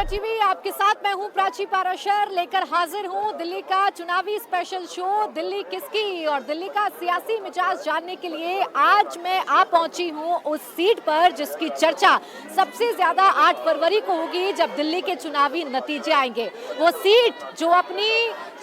India TV आपके साथ मैं हूं प्राची पाराशर, लेकर हाजिर हूं दिल्ली का चुनावी स्पेशल शो दिल्ली किसकी। और दिल्ली का सियासी मिजाज जानने के लिए आज मैं आ पहुंची हूं उस सीट पर जिसकी चर्चा सबसे ज्यादा 8 फरवरी को होगी जब दिल्ली के चुनावी नतीजे आएंगे। वो सीट जो अपनी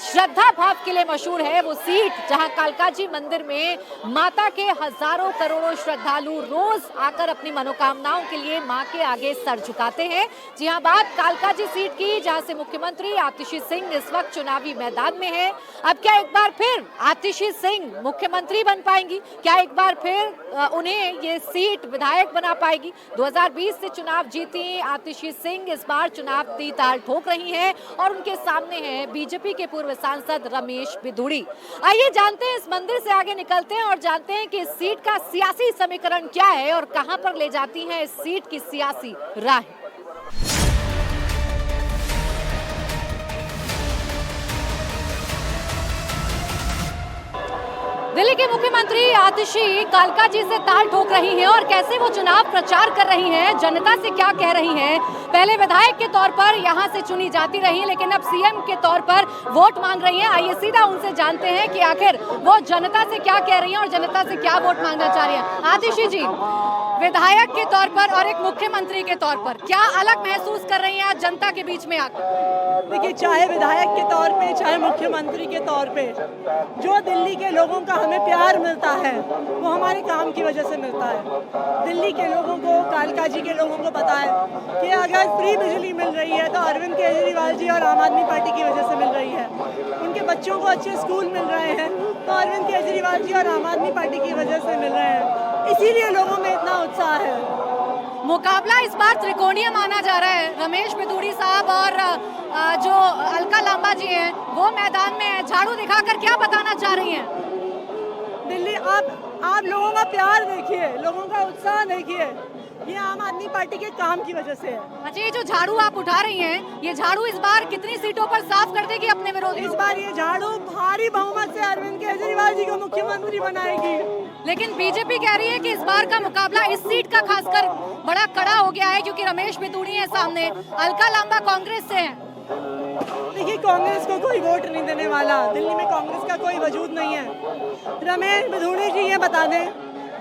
श्रद्धा भाव के लिए मशहूर है, वो सीट जहां कालकाजी मंदिर में माता के हजारों करोड़ों श्रद्धालु रोज आकर अपनी मनोकामनाओं के लिए मां के आगे सर झुकाते हैं। जी हां, बात कालकाजी सीट की जहां से मुख्यमंत्री आतिशी सिंह इस वक्त चुनावी मैदान में है। अब क्या एक बार फिर आतिशी सिंह मुख्यमंत्री बन पाएंगी? क्या एक बार फिर उन्हें ये सीट विधायक बना पाएगी? 2020 से चुनाव जीती आतिशी सिंह इस बार चुनाव की ताल ठोक रही हैं और उनके सामने है बीजेपी के पूर्व सांसद रमेश बिधूड़ी। आइए जानते हैं, इस मंदिर से आगे निकलते हैं और जानते हैं कि इस सीट का सियासी समीकरण क्या है और कहां पर ले जाती है इस सीट की सियासी राह। दिल्ली के मुख्यमंत्री आतिशी कालकाजी से ताल ठोक रही हैं और कैसे वो चुनाव प्रचार कर रही हैं, जनता से क्या कह रही हैं। पहले विधायक के तौर पर यहां से चुनी जाती रही, लेकिन अब सीएम के तौर पर वोट मांग रही हैं। आइए सीधा उनसे जानते हैं कि आखिर वो जनता से क्या कह रही हैं और जनता से क्या वोट मांगना चाह रही हैं। आतिशी जी, विधायक के तौर पर और एक मुख्यमंत्री के तौर पर क्या अलग महसूस कर रही हैं आज जनता के बीच में आकर? देखिए, चाहे विधायक के तौर पे चाहे मुख्यमंत्री के तौर पे जो दिल्ली के लोगों का हमें प्यार मिलता है वो हमारे काम की वजह से मिलता है। दिल्ली के लोगों को, कालकाजी के लोगों को पता है कि अगर फ्री बिजली मिल रही है तो अरविंद केजरीवाल जी और आम आदमी पार्टी की वजह से मिल रही है। उनके बच्चों को अच्छे स्कूल मिल रहे हैं तो अरविंद केजरीवाल जी और आम आदमी पार्टी की वजह से मिल रहे हैं। इसीलिए लोगों में इतना उत्साह है। मुकाबला इस बार त्रिकोणीय माना जा रहा है। रमेश बिधूड़ी साहब और जो अलका लांबा जी हैं वो मैदान में है। झाड़ू दिखाकर क्या बताना चाह रही हैं? दिल्ली, आप लोगों का प्यार देखिए, लोगों का उत्साह देखिए, ये आम आदमी पार्टी के काम की वजह से है। अच्छा, ये जो झाड़ू आप उठा रही हैं, ये झाड़ू इस बार कितनी सीटों पर साफ कर देगी अपने विरोधी? इस बार ये झाड़ू भारी बहुमत से अरविंद केजरीवाल जी को मुख्यमंत्री बनाएगी। लेकिन बीजेपी कह रही है कि इस बार का मुकाबला इस सीट का खासकर बड़ा कड़ा हो गया है क्योंकि रमेश बिधूड़ी है सामने, अलका लांबा कांग्रेस से है। देखिए, कांग्रेस को कोई वोट नहीं देने वाला। दिल्ली में कांग्रेस का कोई वजूद नहीं है। रमेश बिधूड़ी जी ये बता दें,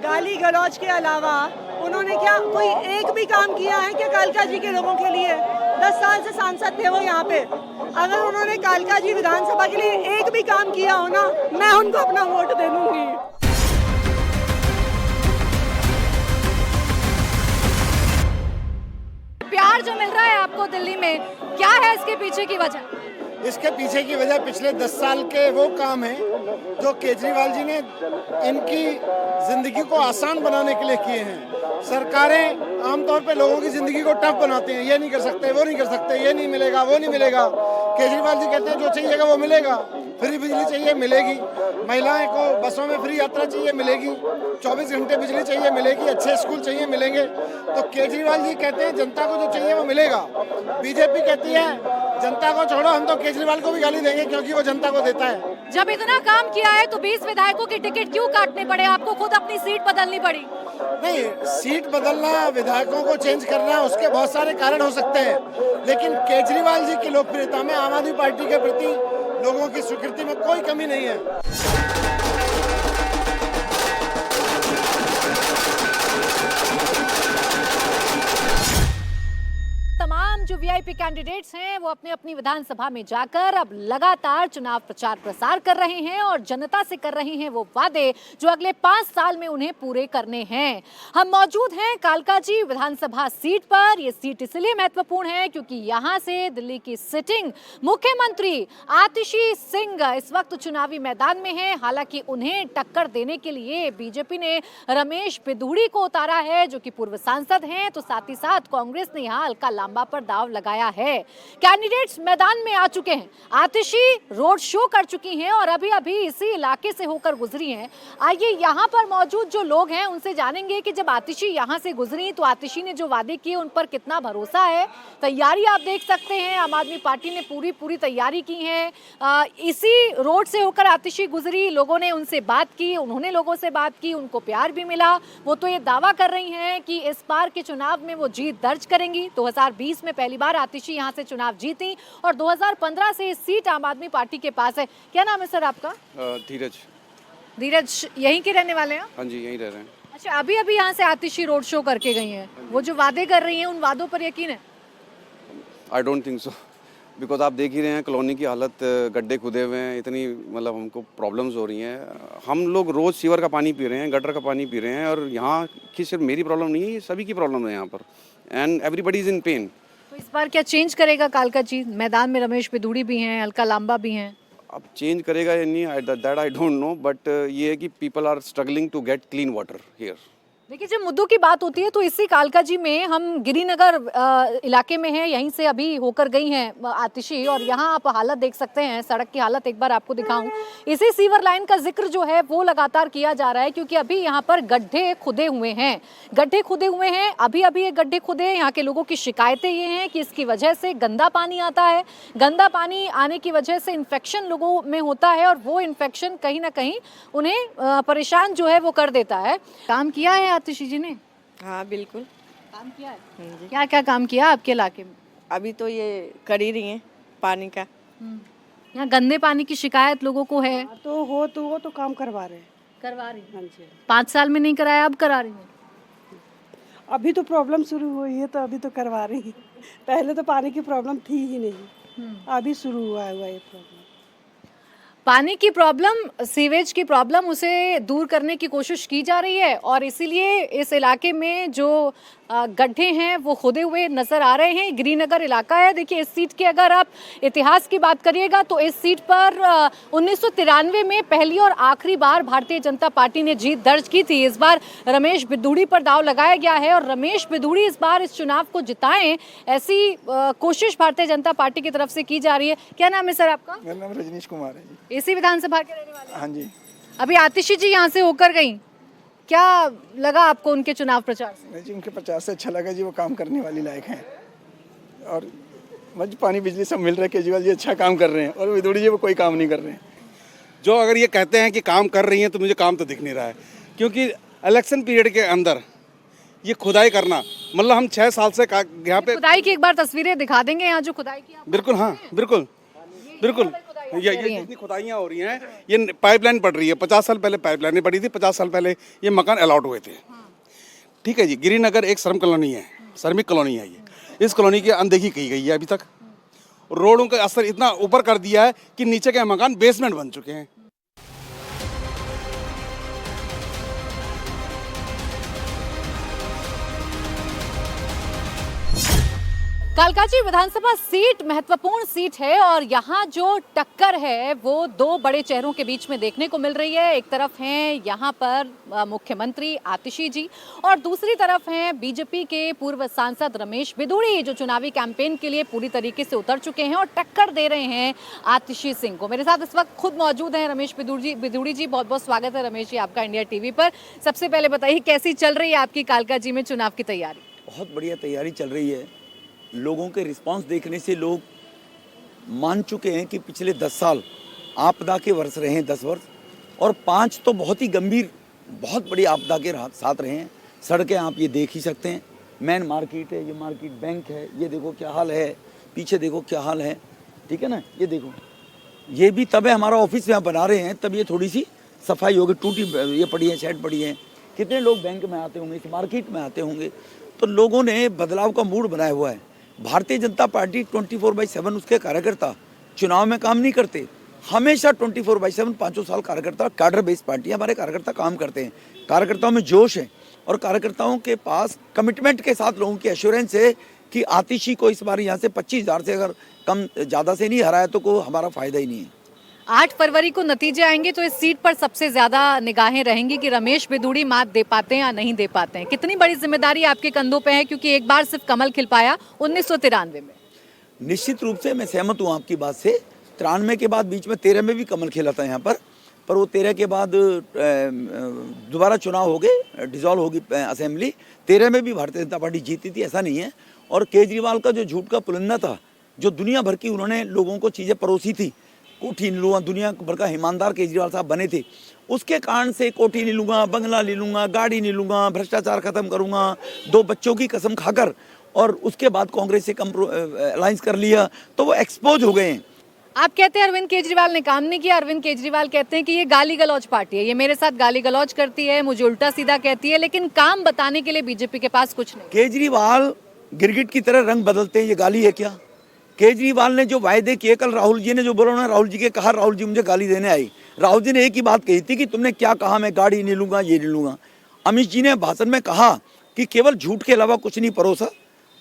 गाली गलौज के अलावा उन्होंने क्या कोई एक भी काम किया है क्या कालकाजी के लोगों के लिए? 10 साल से सांसद थे वो यहाँ पे। अगर उन्होंने कालकाजी विधानसभा के लिए एक भी काम किया हो ना, मैं उनको अपना वोट दे दूंगी। प्यार जो मिल रहा है आपको दिल्ली में, क्या है इसके पीछे की वजह? इसके पीछे की वजह पिछले 10 साल के वो काम है जो केजरीवाल जी ने इनकी जिंदगी को आसान बनाने के लिए किए हैं। सरकारें आमतौर पे लोगों की जिंदगी को टफ बनाते हैं, ये नहीं कर सकते, वो नहीं कर सकते, ये नहीं मिलेगा, वो नहीं मिलेगा। केजरीवाल जी कहते हैं जो चाहिएगा वो मिलेगा। फ्री बिजली चाहिए, मिलेगी। महिलाएं को बसों में फ्री यात्रा चाहिए, मिलेगी। 24 घंटे बिजली चाहिए, मिलेगी। अच्छे स्कूल चाहिए, मिलेंगे। तो केजरीवाल जी कहते हैं जनता को जो चाहिए वो मिलेगा। बीजेपी कहती है जनता को छोड़ो, हम तो केजरीवाल को भी गाली देंगे क्योंकि वो जनता को देता है। जब इतना काम किया है तो 20 विधायकों की टिकट क्यों काटने पड़े? आपको खुद अपनी सीट बदलनी पड़ी? नहीं, सीट बदलना, विधायकों को चेंज करना, उसके बहुत सारे कारण हो सकते हैं, लेकिन केजरीवाल जी की लोकप्रियता में, आम आदमी पार्टी के प्रति लोगों की स्वीकृति में कोई कमी नहीं है। तमाम जो वीआईपी कैंडिडेट्स हैं वो अपनी अपनी विधानसभा में जाकर अब लगातार चुनाव प्रचार प्रसार कर रहे हैं और जनता से कर रहे हैं वो वादे जो अगले 5 साल में उन्हें पूरे करने हैं। हम मौजूद हैं कालकाजी विधानसभा सीट पर। ये सीट इसलिए महत्वपूर्ण है क्योंकि यहाँ से दिल्ली की सिटिंग मुख्यमंत्री आतिशी सिंह इस वक्त चुनावी मैदान में है। हालांकि उन्हें टक्कर देने के लिए बीजेपी ने रमेश बिधूड़ी को उतारा है जो कि पूर्व सांसद हैं, तो साथ ही साथ कांग्रेस ने यहाँ अलका लांबा पर दाव लगाया है। कैंडिडेट्स मैदान में आ चुके हैं। आतिशी रोड शो कर चुकी हैं और अभी अभी इसी इलाके से होकर गुजरी हैं। आइए यहाँ पर मौजूद जो लोग हैं उनसे जानेंगे कि जब आतिशी यहाँ से गुजरी तो आतिशी ने जो वादे किए उन पर कितना भरोसा है। तैयारी आप देख सकते हैं, आम आदमी पार्टी ने पूरी तैयारी की है। इसी रोड से होकर आतिशी गुजरी, लोगों ने उनसे बात की, उन्होंने लोगों से बात की, उनको प्यार भी मिला। वो तो ये दावा कर रही हैं कि इस बार के चुनाव में वो जीत दर्ज करेंगी। 2020 में पहली बार आतिशी यहाँ से चुनाव जीती और 2015 से ये सीट आम आदमी पार्टी के पास है। क्या नाम है सर आपका? धीरज। धीरज, यहीं के रहने वाले हैं? हाँ जी, यहीं रह रहे हैं। अच्छा, अभी अभी यहाँ से आतिशी रोड शो करके गई हैं, वो जो वादे कर रही हैं उन वादों पर यकीन है? I don't think so, because आप देख ही रहे हैं कॉलोनी की हालत, गड्ढे खुदे हुए हैं, इतनी मतलब हमको प्रॉब्लम्स हो रही हैं। हम लोग रोज़ सीवर का पानी पी रहे हैं, गटर का पानी पी रहे हैं, और यहाँ की सिर्फ मेरी प्रॉब्लम नहीं है, ये सभी की प्रॉब्लम है यहाँ पर, and everybody is in pen. तो इस बार क्या चेंज करेगा कालका जी? मैदान में रमेश बिधूड़ी भी हैं, अलका लांबा भी हैं। अब चेंज करेगा या नहीं, that I don't know, but ये है कि people are struggling to get clean water here. देखिए, जब मुद्दों की बात होती है तो इसी कालका जी में हम गिरिनगर इलाके में हैं, यहीं से अभी होकर गई हैं आतिशी, और यहाँ आप हालत देख सकते हैं, सड़क की हालत एक बार आपको दिखाऊं। इसी सीवर लाइन का जिक्र जो है वो लगातार किया जा रहा है, क्योंकि अभी यहाँ पर गड्ढे खुदे हुए हैं, अभी अभी ये गड्ढे खुदे हैं। यहाँ के लोगों की शिकायतें ये हैं कि इसकी वजह से गंदा पानी आता है, गंदा पानी आने की वजह से इन्फेक्शन लोगों में होता है, और वो इन्फेक्शन कहीं ना कहीं उन्हें परेशान जो है वो कर देता है। काम किया है आतिशी जी ने? हाँ बिल्कुल काम किया है। क्या क्या काम किया आपके इलाके में? अभी तो ये कर ही रही हैं पानी का। यहाँ गंदे पानी की शिकायत लोगों को है, तो वो तो काम करवा रहे हैं। करवा रही हैं। हाँ जी, 5 साल में नहीं कराया, अब करा रही हैं। अभी तो प्रॉब्लम शुरू हुई है तो अभी तो करवा रही हैं। पहले तो पानी की प्रॉब्लम थी ही नहीं, अभी शुरू हुआ ये प्रॉब्लम। पानी की प्रॉब्लम, सीवेज की प्रॉब्लम, उसे दूर करने की कोशिश की जा रही है, और इसीलिए इस इलाके में जो गड्ढे हैं वो खोदे हुए नजर आ रहे हैं। गिरिनगर इलाका है। देखिए, इस सीट के अगर आप इतिहास की बात करिएगा तो इस सीट पर 1993 में पहली और आखिरी बार भारतीय जनता पार्टी ने जीत दर्ज की थी। इस बार रमेश बिधूड़ी पर दाव लगाया गया है, और रमेश बिधूड़ी इस बार इस चुनाव को जिताएं, ऐसी कोशिश भारतीय जनता पार्टी की तरफ से की जा रही है। क्या नाम है सर आपका? मेरा नाम रजनीश कुमार है जी। इसी विधानसभा के रहने वाले हैं? हाँ जी। अभी आतिशी जी यहाँ से होकर गई, क्या लगा आपको उनके चुनाव प्रचार से? नहीं जी, उनके प्रचार से अच्छा लगा जी, वो काम करने वाली लायक हैं, और मज पानी बिजली सब मिल रहा है। केजरीवाल जी अच्छा काम कर रहे हैं, और बिधूड़ी जी वो कोई काम नहीं कर रहे हैं। जो अगर ये कहते हैं कि काम कर रही हैं तो मुझे काम तो दिख नहीं रहा है, क्योंकि इलेक्शन पीरियड के अंदर ये खुदाई करना, मतलब हम 6 साल से यहाँ पे खुदाई की एक बार तस्वीरें दिखा देंगे, यहाँ जो खुदाई की आप? बिल्कुल, हाँ बिल्कुल बिल्कुल, ये जितनी खुदाइयाँ हो रही हैं, ये पाइपलाइन पड़ रही है। 50 साल पहले पाइपलाइन पड़ी थी, 50 साल पहले ये मकान अलॉट हुए थे। ठीक है जी। गिरिनगर एक श्रम कॉलोनी है, श्रमिक कॉलोनी है ये। इस कॉलोनी की अनदेखी की गई है अभी तक। रोडों का असर इतना ऊपर कर दिया है कि नीचे के मकान बेसमेंट बन चुके हैं। कालकाजी विधानसभा सीट महत्वपूर्ण सीट है, और यहाँ जो टक्कर है वो 2 बड़े चेहरों के बीच में देखने को मिल रही है। एक तरफ हैं यहाँ पर मुख्यमंत्री आतिशी जी, और दूसरी तरफ हैं बीजेपी के पूर्व सांसद रमेश बिधूड़ी, जो चुनावी कैंपेन के लिए पूरी तरीके से उतर चुके हैं और टक्कर दे रहे हैं आतिशी सिंह को। मेरे साथ इस वक्त खुद मौजूद हैं रमेश बिधूड़ी जी। बहुत बहुत स्वागत है रमेश जी आपका इंडिया टीवी पर। सबसे पहले बताइए, कैसी चल रही है आपकी कालकाजी में चुनाव की तैयारी? बहुत बढ़िया तैयारी चल रही है। लोगों के रिस्पांस देखने से लोग मान चुके हैं कि पिछले 10 साल आपदा के वर्ष रहे हैं, 10 वर्ष, और 5 तो बहुत ही गंभीर, बहुत बड़ी आपदा के साथ रहे हैं। सड़कें आप ये देख ही सकते हैं, मेन मार्केट है, ये मार्केट बैंक है, ये देखो क्या हाल है, पीछे देखो क्या हाल है, ठीक है ना। ये देखो, ये भी तब है हमारा ऑफिस यहाँ बना रहे हैं, तब ये थोड़ी सी सफाई होगी, टूटी ये पड़ी है, शेड पड़ी है। कितने लोग बैंक में आते होंगे, इस मार्केट में आते होंगे, तो लोगों ने बदलाव का मूड बनाया हुआ है। भारतीय जनता पार्टी 24/7 उसके कार्यकर्ता चुनाव में काम नहीं करते, हमेशा 24/7 5 साल कार्यकर्ता, कैडर बेस्ड पार्टी हमारे कार्यकर्ता काम करते हैं। कार्यकर्ताओं में जोश है, और कार्यकर्ताओं के पास कमिटमेंट के साथ लोगों की एश्योरेंस है कि आतिशी को इस बार यहाँ से 25,000 से अगर कम ज़्यादा से नहीं हराया तो कोई हमारा फायदा ही नहीं है। 8 फरवरी को नतीजे आएंगे तो इस सीट पर सबसे ज्यादा निगाहें रहेंगी कि रमेश बिधूड़ी मात दे पाते हैं या नहीं दे पाते हैं। कितनी बड़ी जिम्मेदारी आपके कंधों पे है, क्योंकि एक बार सिर्फ कमल खिल पाया 1993 में। निश्चित रूप से मैं सहमत हूँ आपकी बात से। 93 के बाद बीच में 13 में भी कमल खिला था यहाँ पर वो 13 के बाद दोबारा चुनाव हो गए, डिसॉल्व होगी असेंबली। 13 में भी भारतीय जनता पार्टी जीती थी, ऐसा नहीं है। और केजरीवाल का जो झूठ का पुलिंदा था, जो दुनिया भर की उन्होंने लोगों को चीज़ें परोसी थी, कोठी नहीं लूँगा, दुनिया भर का ईमानदार केजरीवाल साहब बने थे, उसके कारण से कोठी नहीं लूँगा, बंगला नहीं लूँगा, गाड़ी नहीं लूँगा, भ्रष्टाचार खत्म करूँगा, 2 बच्चों की कसम खाकर और उसके बाद कांग्रेस से अलायंस कर लिया, तो वो एक्सपोज हो गए हैं। आप कहते हैं अरविंद केजरीवाल ने काम नहीं किया, अरविंद केजरीवाल कहते हैं कि ये गाली गलौज पार्टी है, ये मेरे साथ गाली गलौज करती है, मुझे उल्टा सीधा कहती है, लेकिन काम बताने के लिए बीजेपी के पास कुछ नहीं। केजरीवाल गिरगिट की तरह रंग बदलते हैं, ये गाली है क्या? केजरीवाल ने जो वायदे किए, कल राहुल जी ने जो बोला ना, राहुल जी के कहा, राहुल जी मुझे गाली देने आई। राहुल जी ने एक ही बात कही थी कि तुमने क्या कहा, मैं गाड़ी नहीं लूंगा, ये नहीं लूंगा। अमित जी ने भाषण में कहा कि केवल झूठ के अलावा कुछ नहीं परोसा।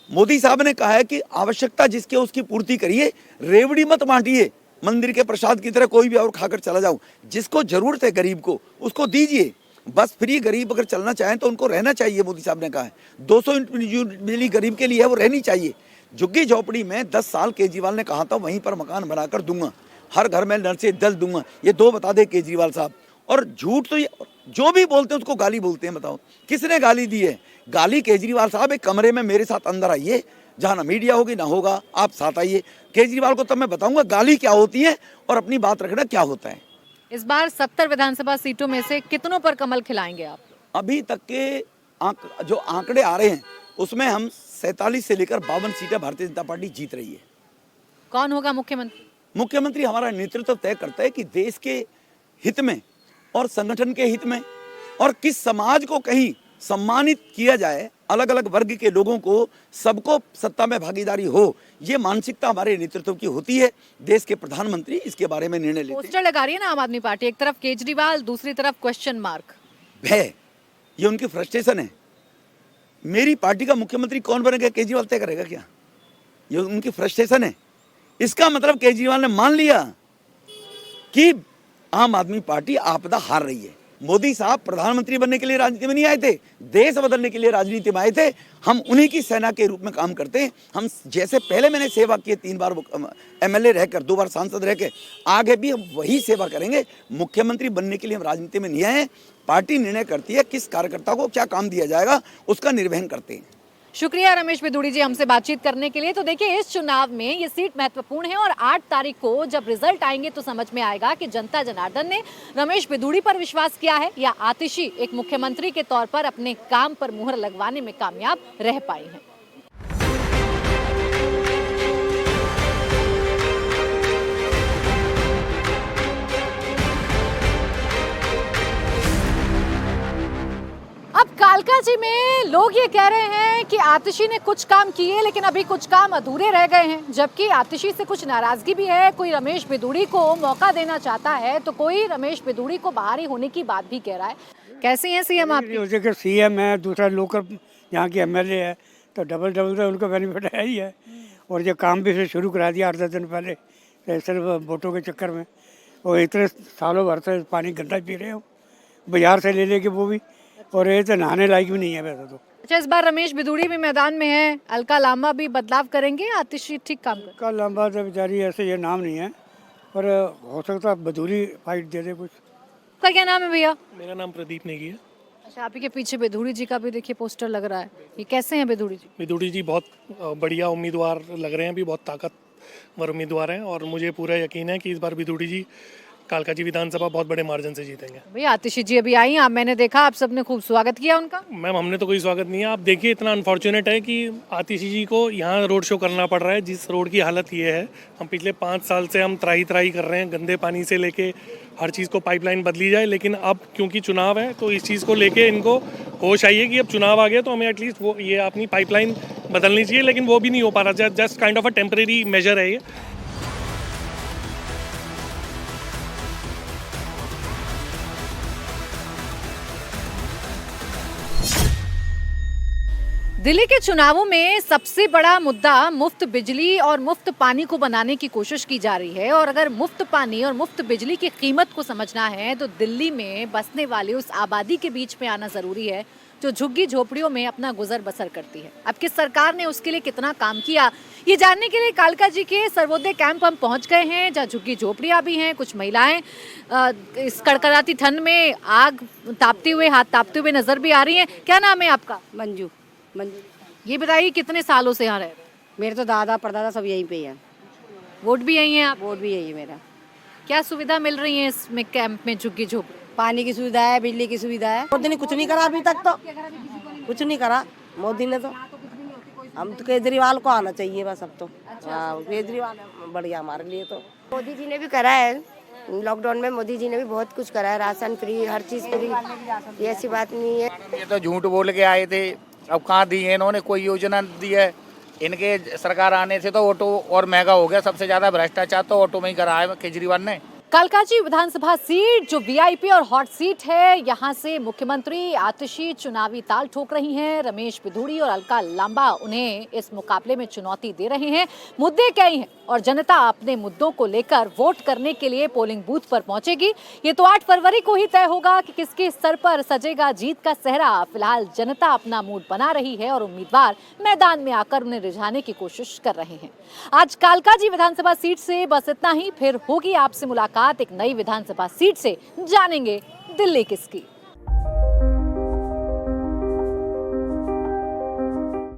मोदी साहब ने कहा है कि आवश्यकता जिसके उसकी पूर्ति करिए, रेवड़ी मत बांटिए मंदिर के प्रसाद की तरह, कोई भी और खाकर चला जाओ। जिसको जरूरत है गरीब को, उसको दीजिए। बस फ्री गरीब अगर चलना चाहें तो उनको रहना चाहिए। मोदी साहब ने कहा है 200 यूनिट बिजली गरीब के लिए है, वो रहनी चाहिए। झुग्गी झोपड़ी में 10 साल केजरीवाल ने कहा था वहीं पर मकान बनाकर दूंगा, हर घर में नल से जल दूंगा। ये दो बता दे केजरीवाल साहब। और झूठ तो ये जो भी बोलते हैं उसको गाली बोलते हैं। बताओ किसने गाली दी है? गाली केजरीवाल साहब एक कमरे में मेरे साथ अंदर आइए, जहाँ ना मीडिया होगी ना होगा, आप साथ आइए। केजरीवाल को तब मैं बताऊंगा गाली क्या होती है और अपनी बात रखना क्या होता है। इस बार 70 विधानसभा सीटों में से कितनों पर कमल खिलाएंगे आप? अभी तक के जो आंकड़े आ रहे हैं उसमें हम 47 से लेकर 52 सीटें भारतीय जनता पार्टी जीत रही है। कौन होगा मुख्यमंत्री? मुख्यमंत्री हमारा नेतृत्व तय करता है कि देश के हित में और संगठन के हित में और किस समाज को कहीं सम्मानित किया जाए, अलग अलग वर्ग के लोगों को, सबको सत्ता में भागीदारी हो, ये मानसिकता हमारे नेतृत्व की होती है। देश के प्रधानमंत्री इसके बारे में निर्णय लेते हैं। पोस्टर लगा रही है ना आम आदमी पार्टी, एक तरफ केजरीवाल, दूसरी तरफ क्वेश्चन मार्क। भय, ये उनकी फ्रस्ट्रेशन है। मेरी पार्टी का मुख्यमंत्री कौन बनेगा केजरीवाल तय करेगा क्या? ये उनकी फ्रस्ट्रेशन है। इसका मतलब केजरीवाल ने मान लिया कि आम आदमी पार्टी आपदा हार रही है। मोदी साहब प्रधानमंत्री बनने के लिए राजनीति में नहीं आए थे, देश बदलने के लिए राजनीति में आए थे। हम उन्हीं की सेना के रूप में काम करते हैं। हम जैसे पहले मैंने सेवा की 3 बार एमएलए रहकर, 2 बार सांसद रहकर, आगे भी हम वही सेवा करेंगे। मुख्यमंत्री बनने के लिए हम राजनीति में नहीं आए हैं। पार्टी निर्णय करती है किस कार्यकर्ता को क्या काम दिया जाएगा, उसका निर्वहन करते हैं। शुक्रिया रमेश बिधूड़ी जी हमसे बातचीत करने के लिए। तो देखिए इस चुनाव में ये सीट महत्वपूर्ण है और 8 तारीख को जब रिजल्ट आएंगे तो समझ में आएगा कि जनता जनार्दन ने रमेश बिधूड़ी पर विश्वास किया है या आतिशी एक मुख्यमंत्री के तौर पर अपने काम पर मुहर लगवाने में कामयाब रह पाई हैं। अब कालका जी में लोग ये कह रहे हैं कि आतिशी ने कुछ काम किए लेकिन अभी कुछ काम अधूरे रह गए हैं, जबकि आतिशी से कुछ नाराजगी भी है। कोई रमेश बिधूड़ी को मौका देना चाहता है तो कोई रमेश बिधूड़ी को बाहरी होने की बात भी कह रहा है। कैसी हैं सीएम आपकी? देखिए सीएम है, दूसरा लोकल यहाँ के एमएलए है, तो डबल तो उनको बेनिफिट है ही है। और जो काम भी फिर शुरू करा दिया 8-10 दिन पहले, सिर्फ वोटों के चक्कर में। और इतने सालों भर से पानी गंदा पी रहे हो, बाजार से ले लेके वो भी, और ये तो नहाने लायक भी नहीं है वैसे तो। अच्छा, इस बार रमेश बिधूड़ी भी मैदान में है, अलका लांबा भी बदलाव करेंगे, आतिशी ठीक काम कर? अलका लांबा तो बेचारी ऐसे ये नाम नहीं है, पर हो सकता है बिधूड़ी फाइट दे दे कुछ। आपका क्या नाम है भैया? मेरा नाम प्रदीप नेगी है। अच्छा, आप ही के पीछे बिधूड़ी जी का भी देखिए पोस्टर लग रहा है, ये कैसे हैं बिधूड़ी जी? बिधूड़ी जी बहुत बढ़िया उम्मीदवार लग रहे हैं, अभी बहुत ताकतवर उम्मीदवार हैं और मुझे पूरा यकीन है कि इस बार बिधूड़ी जी कालका जी विधानसभा बहुत बड़े मार्जिन से जीतेंगे। भैया आतिशी जी अभी आई, आप मैंने देखा आप सबने खूब स्वागत किया उनका। मैम हमने तो कोई स्वागत नहीं है, आप देखिए इतना अनफॉर्चुनेट है कि आतिशी जी को यहाँ रोड शो करना पड़ रहा है। जिस रोड की हालत ये है, हम पिछले 5 साल से हम त्राही कर रहे हैं, गंदे पानी से लेके हर चीज़ को पाइपलाइन बदली जाए, लेकिन अब क्योंकि चुनाव है तो इस चीज़ को लेके इनको होश आई है कि अब चुनाव आ गया तो हमें एटलीस्ट वो ये अपनी पाइपलाइन बदलनी चाहिए, लेकिन वो भी नहीं हो पा रहा। Just kind of a temporary measure है ये। दिल्ली के चुनावों में सबसे बड़ा मुद्दा मुफ्त बिजली और मुफ्त पानी को बनाने की कोशिश की जा रही है। और अगर मुफ्त पानी और मुफ्त बिजली की कीमत को समझना है तो दिल्ली में बसने वाली उस आबादी के बीच में आना जरूरी है जो झुग्गी झोपड़ियों में अपना गुजर बसर करती है। अब किस सरकार ने उसके लिए कितना काम किया, ये जानने के लिए कालका जी के सर्वोदय कैंप हम पहुंच गए हैं, जहाँ झुग्गी झोपड़ियाँ भी हैं। कुछ महिलाएं इस कड़कड़ाती ठंड में आग तापते हुए, हाथ तापते हुए नजर भी आ रही हैं। क्या नाम है आपका? मंजू। ये बताइए कितने सालों से यहाँ रह रहे हैं? मेरे तो दादा परदादा सब यहीं पे हैं। वोट भी यही है आप? वोट भी यही है मेरा। क्या सुविधा मिल रही है इसमें कैंप में झुग्गी झोपड़ी? पानी की सुविधा है, बिजली की सुविधा है। मोदी ने कुछ नहीं करा अभी तक, तो कुछ नहीं करा मोदी ने तो। हम तो केजरीवाल को आना चाहिए बस अब तो। हाँ, केजरीवाल बढ़िया हमारे लिए तो। मोदी जी ने भी करा है, लॉकडाउन में मोदी जी ने भी बहुत कुछ करा है, राशन फ्री, हर चीज़ फ्री, ये ऐसी बात नहीं है। ये तो झूठ बोल के आए थे, अब कहाँ दी है इन्होंने, कोई योजना दी है। इनके सरकार आने से तो ऑटो और महंगा हो गया, सबसे ज़्यादा भ्रष्टाचार तो ऑटो में ही करा है केजरीवाल ने। कालकाजी विधानसभा सीट जो वीआईपी और हॉट सीट है, यहां से मुख्यमंत्री आतिशी चुनावी ताल ठोक रही हैं। रमेश बिधूड़ी और अलका लांबा उन्हें इस मुकाबले में चुनौती दे रहे हैं। मुद्दे कई हैं और जनता अपने मुद्दों को लेकर वोट करने के लिए पोलिंग बूथ पर पहुंचेगी। ये तो 8 फरवरी को ही तय होगा कि किसके सर पर सजेगा जीत का सेहरा। फिलहाल जनता अपना मूड बना रही है और उम्मीदवार मैदान में आकर उन्हें रिझाने की कोशिश कर रहे हैं। आज कालकाजी विधानसभा सीट से बस इतना ही। फिर होगी आपसे मुलाकात एक नई विधानसभा सीट से। जानेंगे दिल्ली किसकी।